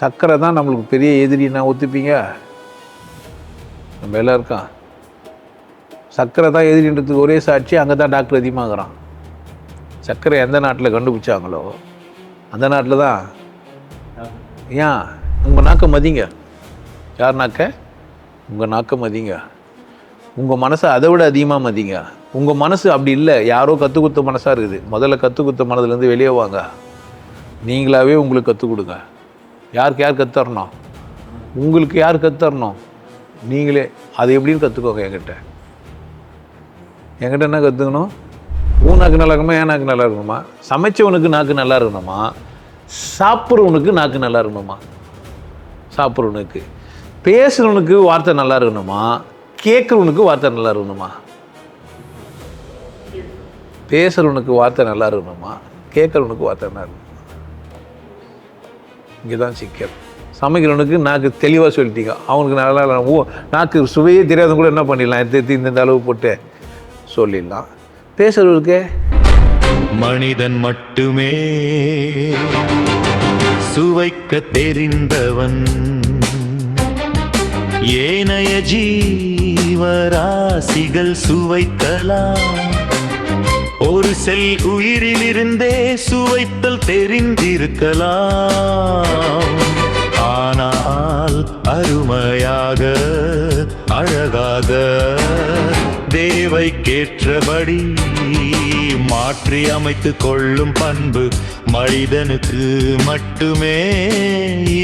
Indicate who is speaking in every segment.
Speaker 1: சர்க்கரை தான் நம்மளுக்கு பெரிய எதிரின்னா ஒத்துப்பீங்க? நம்ம எல்லாம் இருக்கான். சர்க்கரை தான் எதிரின்றதுக்கு ஒரே சாட்சி, அங்கே தான் டாக்டர் அதிகமாகறான். சர்க்கரை எந்த நாட்டில் கண்டுபிடிச்சாங்களோ அந்த நாட்டில் தான். ஏன்? உங்கள் நாக்கை மதிங்க. யார் நாக்க? உங்கள் நாக்கை மதிங்க. உங்கள் மனசை அதை விட அதிகமாக மதிங்க. உங்கள் மனசு அப்படி இல்லை, யாரோ கற்றுக் கொடுத்த மனசாக இருக்குது. முதல்ல கற்றுக் கொடுத்த மனதுலேருந்து வெளியே வாங்க. நீங்களாகவே உங்களுக்கு கற்றுக் கொடுங்க. யாருக்கு யார் கற்றுறணும்? உங்களுக்கு யார் கற்றுறணும்? நீங்களே. அது எப்படின்னு கற்றுக்கோங்க. என்கிட்ட என்ன கற்றுக்கணும்? உன் நாக்கு நல்லா இருக்கணுமா, என் நாக்கு நல்லா இருக்கணுமா? சமைச்சவனுக்கு நாக்கு நல்லா இருக்கணுமா? சாப்பிட்றவனுக்கு நாக்கு நல்லா இருக்கணுமா? சாப்பிட்றவனுக்கு. பேசுகிறவனுக்கு வார்த்தை நல்லா இருக்கணுமா? கேட்குறவனுக்கு வார்த்தை நல்லா இருக்கணுமா? பேசுகிறவனுக்கு வார்த்தை நல்லா இருக்கணுமா? கேட்குறவனுக்கு வார்த்தை நல்லா இருக்கணுமா? இங்கே தான் சிக்கல். சமைக்கிறவனுக்கு நாக்கு தெளிவாக சொல்லிட்டீங்க, அவனுக்கு நல்லா நாக்கு சுவையே தெரியாத கூட என்ன பண்ணிடலாம், எடுத்து இந்த அளவு போட்டு சொல்லிடலாம். பேசுறவருக்கு
Speaker 2: மனிதன் மட்டுமே சுவைக்க தெரிந்தவன், ஏனைய ஜீவராசிகள் சுவைக்கலாம். ஒரு செல் உயிரிலிருந்தே சுவைத்தல் தெரிந்திருக்கலாம். ஆனால் அருமையாக அழகாக தேவைக்கேற்றபடி மாற்றி அமைத்துக் கொள்ளும் பண்பு மனிதனுக்கு மட்டுமே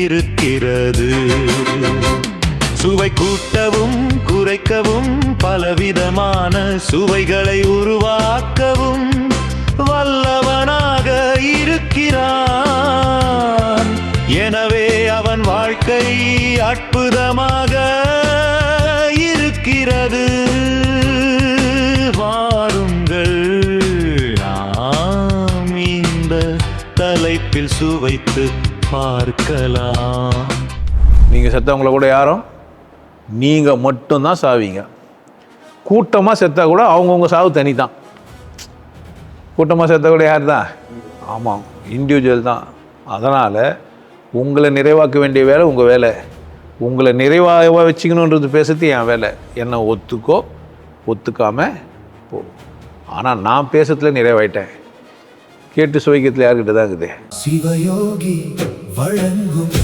Speaker 2: இருக்கிறது. சுவை கூட்டவும் குறைக்கவும் பலவிதமான சுவைகளை உருவாக்கவும் வல்லவனாக இருக்கிறான். எனவே அவன் வாழ்க்கை அற்புதமாக இருக்கிறது. வாருங்கள் நாம் இந்த தலைப்பில் சுவைத்து பார்க்கலாம்.
Speaker 1: நீங்கள் செத்தவங்கள கூட யாரும் நீங்கள் மட்டும்தான் சாவீங்க. கூட்டமாக செத்தா கூட அவங்கவுங்க சாவு தனி தான். கூட்டமாக செத்தா கூட யார் தான்? ஆமாம், இண்டிவிஜுவல் தான். அதனால் உங்களை நிறைவாக்க வேண்டிய வேலை உங்கள் வேலை. உங்களை நிறைவாக வச்சுக்கணுன்றது பேசுறது என் வேலை. என்னை ஒத்துக்கோ ஒத்துக்காமல் போ. ஆனால் நான் பேசுறதுல நிறைவாயிட்டேன். கேட்டு சுவைக்கிறதுல யார்கிட்ட தான் இருக்குது?
Speaker 3: சிவயோகி வழங்கும்